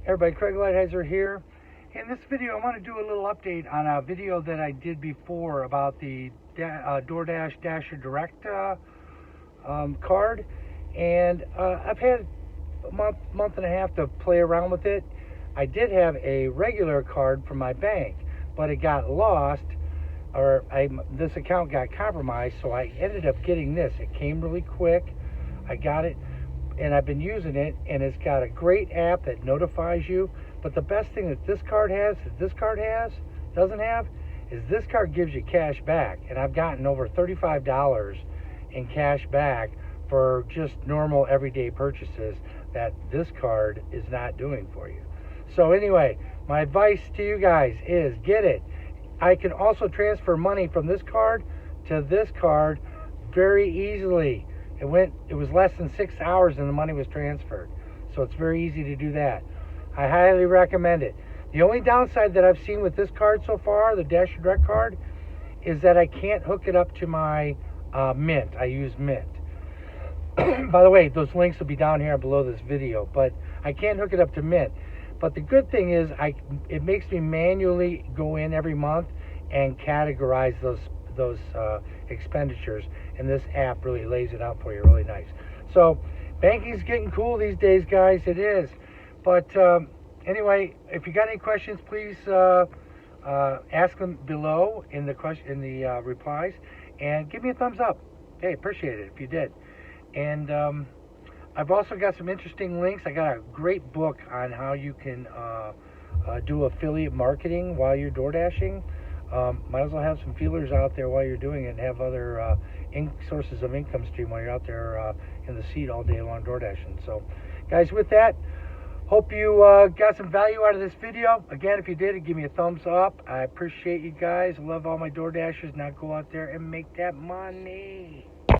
Everybody, Craig Lighthizer here. In this video, I want to do a little update on a video that I did before about the DoorDash Dasher Direct card. And I've had a month and a half to play around with it. I did have a regular card from my bank, but it got lost, or this account got compromised, so I ended up getting this. It came really quick. I got it, and I've been using it, and it's got a great app that notifies you. But the best thing that this card doesn't have, is this card gives you cash back. And I've gotten over $35 in cash back for just normal everyday purchases that this card is not doing for you. So anyway, my advice to you guys is get it. I can also transfer money from this card to this card very easily. It was less than 6 hours and the money was transferred. So it's very easy to do that. I highly recommend it. The only downside that I've seen with this card so far, the Dasher Direct card, is that I can't hook it up to my Mint. I use Mint. By the way, those links will be down here below this video, but I can't hook it up to Mint. But the good thing is it makes me manually go in every month and categorize those expenditures, and this app really lays it out for you really nice. So banking's getting cool these days, guys. It is. But anyway, if you got any questions, please ask them below in the replies, and give me a thumbs up. Hey, appreciate it if you did. And I've also got some interesting links. I got a great book on how you can do affiliate marketing while you're door dashing. Might as well have some feelers out there while you're doing it, and have other sources of income stream while you're out there in the seat all day long door dashing. So, guys, with that, hope you got some value out of this video. Again, if you did, give me a thumbs up. I appreciate you guys. Love all my door dashers. Now go out there and make that money.